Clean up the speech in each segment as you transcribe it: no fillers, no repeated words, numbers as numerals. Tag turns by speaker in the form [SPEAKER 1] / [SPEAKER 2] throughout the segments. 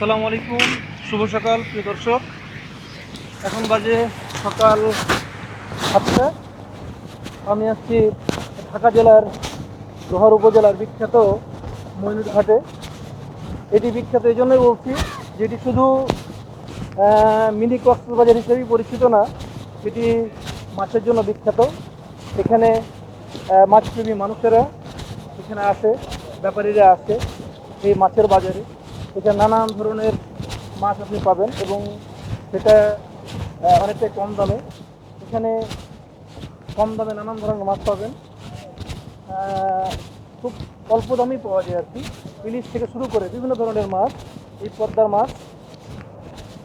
[SPEAKER 1] আসসালামু আলাইকুম, শুভ সকাল প্রিয় দর্শক। এখন বাজে সকাল 7টা। আমি আছি ঢাকা জেলার লোহার উপজেলার বিখ্যাত মইনুর ঘাটে। এটি বিখ্যাত এই জন্যই বলছি, যেটি শুধু মিনি কক্সবাজার হিসেবেই পরিচিত না, এটি মাছের জন্য বিখ্যাত। এখানে মাছপ্রেমী মানুষেরা এখানে আসে, ব্যাপারীরা আসে এই মাছের বাজারে। এখানে নানান ধরনের মাছ আপনি পাবেন এবং সেটা অনেকটাই কম দামে। এখানে কম দামে নানান ধরনের মাছ পাবেন, খুব অল্প দামেই পাওয়া যায় আর কি। ইলিশ থেকে শুরু করে বিভিন্ন ধরনের মাছ, এই পদ্মার মাছ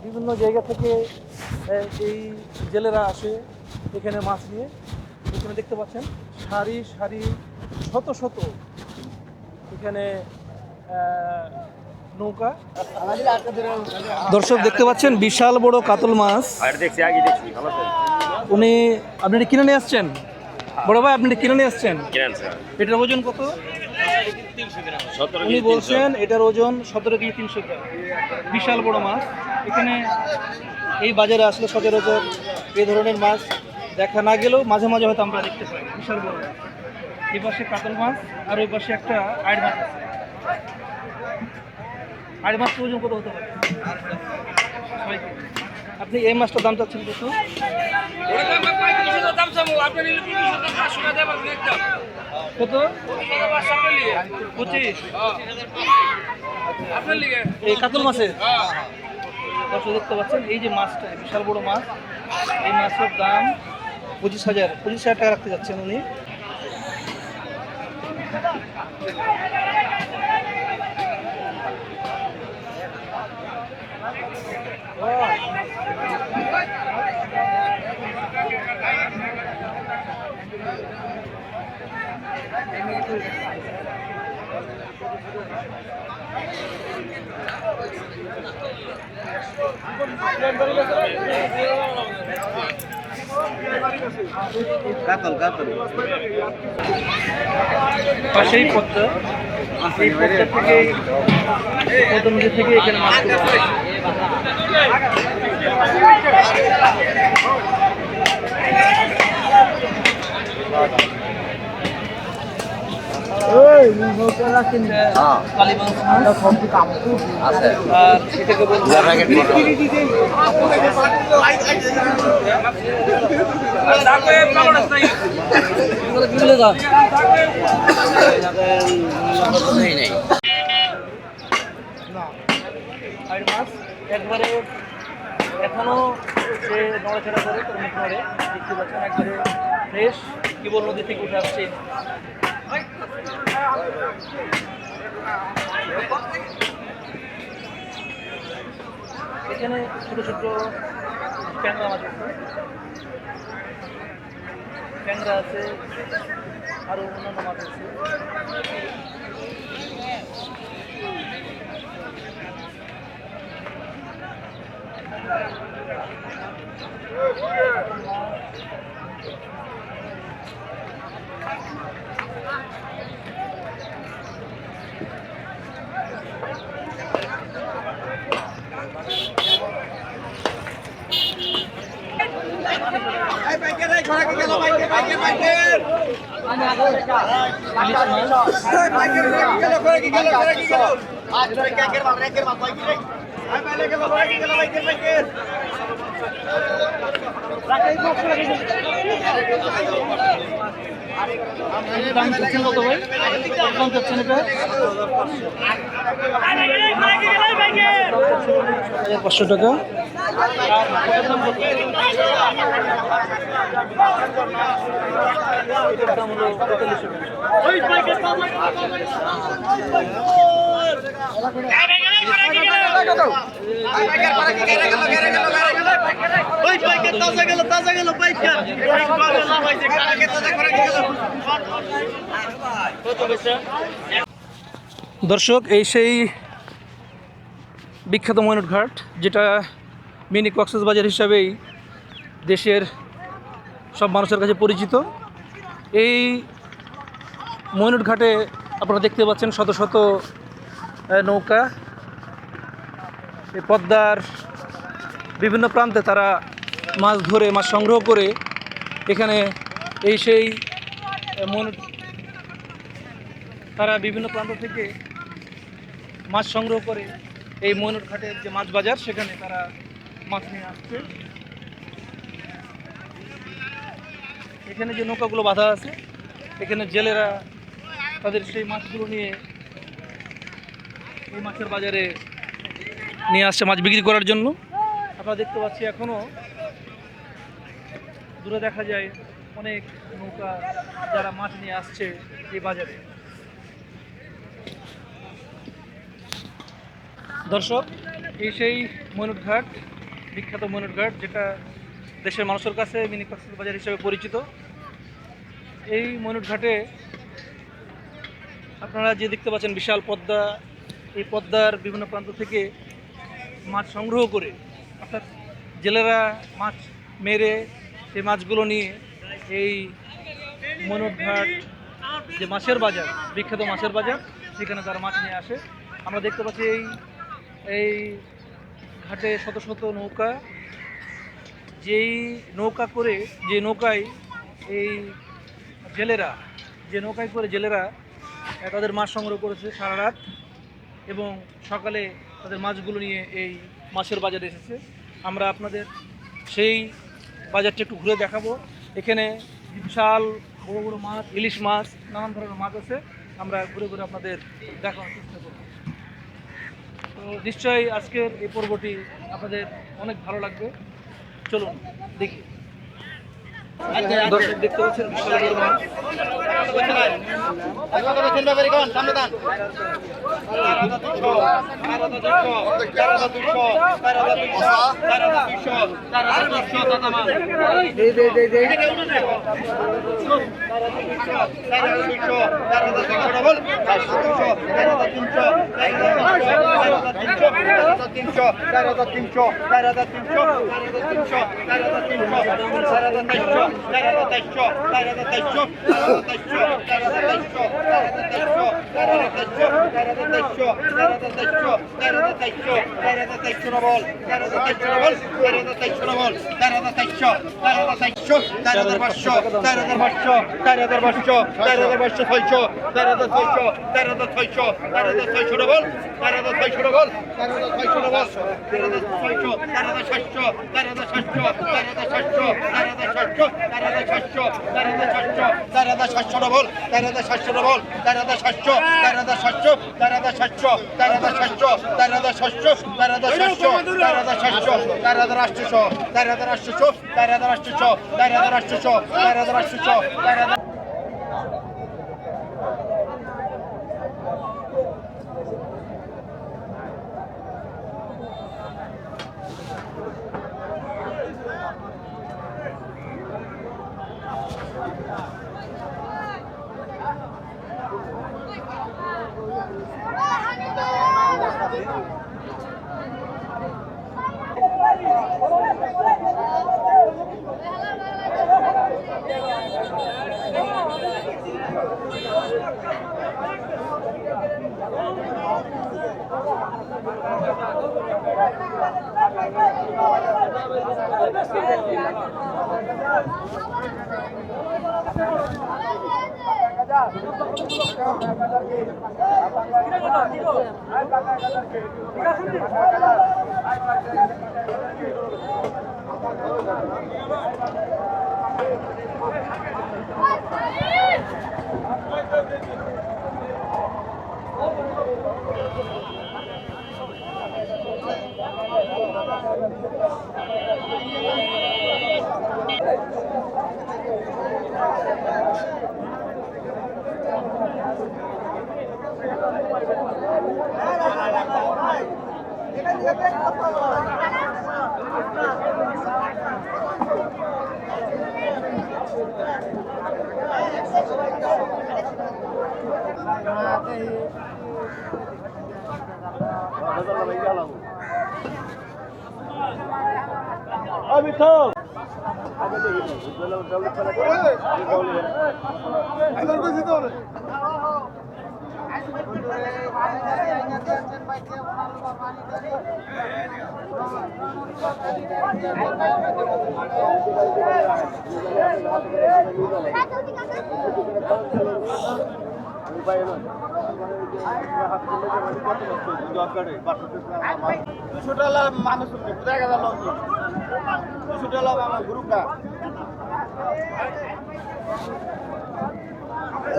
[SPEAKER 1] বিভিন্ন জায়গা থেকে এই জেলেরা আসে এখানে মাছ নিয়ে। এখানে দেখতে পাচ্ছেন সারি সারি শত শত এখানে নৌকা। দর্শক দেখতে পাচ্ছেন বিশাল বড় কাতল মাছ। উনি আপনি কিনে নিয়ে আসছেন? বড় ভাই, আপনি কিনে নিয়ে আসছেন? এটার ওজন কত? উনি বলছেন এটার ওজন 17 কেজি 300 গ্রাম। বিশাল বড় মাছ। এখানে এই বাজারে আসলে সচরাচর এই ধরনের মাছ দেখা না গেলেও মাঝে মাঝে হয়তো আমরা দেখতে পাই। বিশাল বড় মাছ। এই পাশে কাতল মাছ আর ওই পাশে একটা আড় মাছ আছে। আড় মাছ ওজন কত হতে পারে? আপনি এই মাছটার দাম চাচ্ছেন কত? কত? 25। এই কাতল মাছের দর্শক দেখতে পাচ্ছেন এই যে মাছটা, বিশাল বড় মাছ। এই মাছের দাম 25,000 টাকা রাখতে যাচ্ছেন উনি। পাশেই পদ্মা, এই পদ্মা থেকে পদ্মা নদী থেকে এখানে মাছ একবারে এখনো সে নড়াচড়া করে, তার মুখ নড়ে, দেখতে পাচ্ছেন একবারে ফ্রেশ কেবল নদী থেকে উঠে আসছে। এখানে ছোট ছোট ট্যাংরা মাছ আছে, ট্যাংরা আছে, আরো অন্যান্য মাছ আছে। দাম চাচ্ছেন কত ভাই? দাম চাচ্ছেন এটা 500 টাকা। দর্শক, এই সেই বিখ্যাত ময়নট ঘাট, যেটা মিনি কক্সবাজার হিসাবেই দেশের সব মানুষের কাছে পরিচিত। এই ময়নট ঘাটে আপনারা দেখতে পাচ্ছেন শত শত নৌকা। এই পদ্মার বিভিন্ন প্রান্তে তারা মাছ ধরে, মাছ সংগ্রহ করে এখানে এই সেই তারা বিভিন্ন প্রান্ত থেকে মাছ সংগ্রহ করে এই ময়নট ঘাটের যে মাছ বাজার, সেখানে তারা মাছ নিয়ে আসছে। এখানে যে নৌকাগুলো বাঁধা আছে, এখানে জেলেরা তাদের সেই মাছগুলো নিয়ে এই মাছের বাজারে নিয়ে আসছে মাছ বিক্রি করার জন্য। আপনারা দেখতে পাচ্ছি এখনও দূরে দেখা যায় অনেক নৌকা যারা মাছ নিয়ে আসছে এই বাজারে। দর্শক, এই সেই ময়নট ঘাট, বিখ্যাত ময়নট ঘাট, যেটা দেশের মানুষের কাছে মিনি কক্সবাজার হিসেবে পরিচিত। এই ময়নট ঘাটে আপনারা যে দেখতে পাচ্ছেন বিশাল পদ্মা, এই পদ্মার বিভিন্ন প্রান্ত থেকে মাছ সংগ্রহ করে, অর্থাৎ জেলেরা মাছ মেরে সেই মাছগুলো নিয়ে এই ময়নট ঘাট যে মাছের বাজার, বিখ্যাত মাছের বাজার, সেখানে তারা মাছ নিয়ে আসে। আমরা দেখতে পাচ্ছি এই ঘাটে শত শত নৌকা, যেই নৌকা করে যে নৌকায় এই জেলেরা তাদের মাছ সংগ্রহ করেছে সারা রাত, এবং সকালে তাদের মাছগুলো নিয়ে এই মাছের বাজারে এসেছে। আমরা আপনাদের সেই বাজারটা একটু ঘুরে দেখাবো। এখানে বিশাল বড় বড় মাছ, ইলিশ মাছ, নানান ধরনের মাছ আছে। আমরা ঘুরে ঘুরে আপনাদের দেখানোর চেষ্টা করব। তো নিশ্চয়ই আজকের এই পর্বটি আপনাদের অনেক ভালো লাগবে। চলুন দেখি। দর্শক, দেখতে পাচ্ছেন বিশাল বড় মাছ।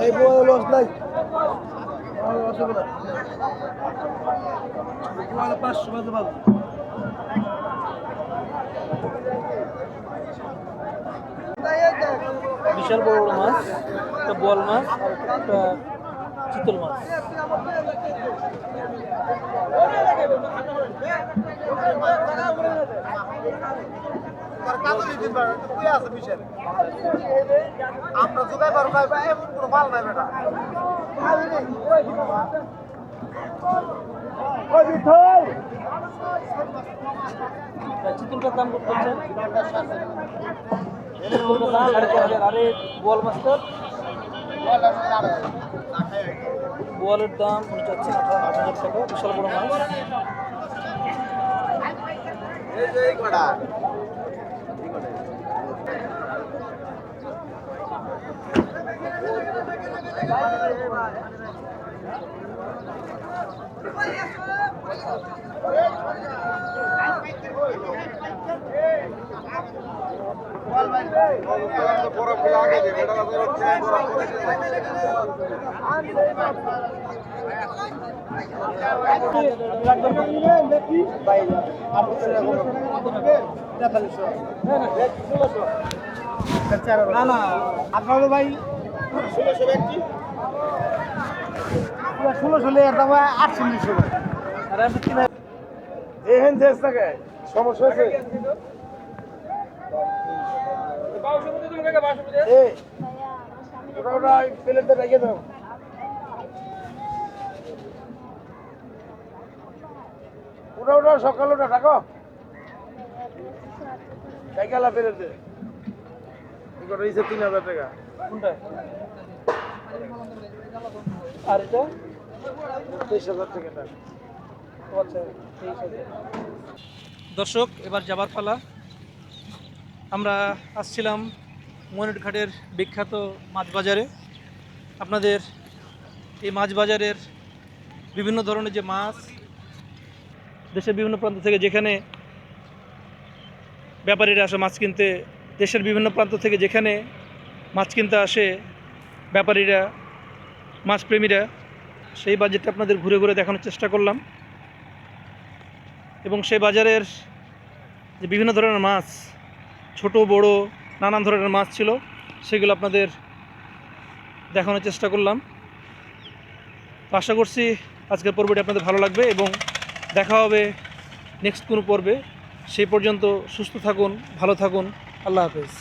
[SPEAKER 2] এই বড় লস নাই তোমার 500 বাজে পাবো
[SPEAKER 1] বিশাল বড় বড় মাছ, একটা বোয়াল মাছ আর একটা চিতল মাছ।
[SPEAKER 2] আমরা যোগাই পারবো এমন কোনো মাল নাই বেটা
[SPEAKER 1] চিতলটার দাম কত হচ্ছে? আরে বোয়াল মাছটার বোয়ালের দাম উনি চাচ্ছেন 8,000 টাকা। বিশাল বড় মাছ।
[SPEAKER 2] না না আপনার ভাই 1600 এর দাম 4800
[SPEAKER 1] আরে আমি কিনা
[SPEAKER 2] এহেন দেশ থাকে সমস্যা হয়েছে ওটা প্লেটে রেখে দাও ওটা সকাল ওটা থাকো সাইকেলা প্লেটে এগুলো রয়েছে 3000 টাকা
[SPEAKER 1] কোনটা? আর এটা
[SPEAKER 2] 23000 টাকা
[SPEAKER 1] আচ্ছা, 23,000। দর্শক, এবার যাবার পালা। আমরা আসছিলাম ময়ূরঘাটের বিখ্যাত মাছ বাজারে। আপনাদের এই মাছ বাজারের বিভিন্ন ধরনের যে মাছ দেশের বিভিন্ন প্রান্ত থেকে, যেখানে ব্যাপারীরা আসে মাছ কিনতে, দেশের বিভিন্ন প্রান্ত থেকে যেখানে মাছ কিনতে আসে ব্যাপারীরা, মাছপ্রেমীরা, সেই বাজারটা আপনাদের ঘুরে ঘুরে দেখানোর চেষ্টা করলাম। এবং সেই বাজারের যে বিভিন্ন ধরনের মাছ, ছোট বড় নানান ধরনের মাছ ছিল, সেগুলো আপনাদের দেখানোর চেষ্টা করলাম। তো আশা করছি আজকের পর্বটি আপনাদের ভালো লাগবে এবং দেখা হবে নেক্সট কোনো পর্বে। সেই পর্যন্ত সুস্থ থাকুন, ভালো থাকুন। আল্লাহ হাফেজ।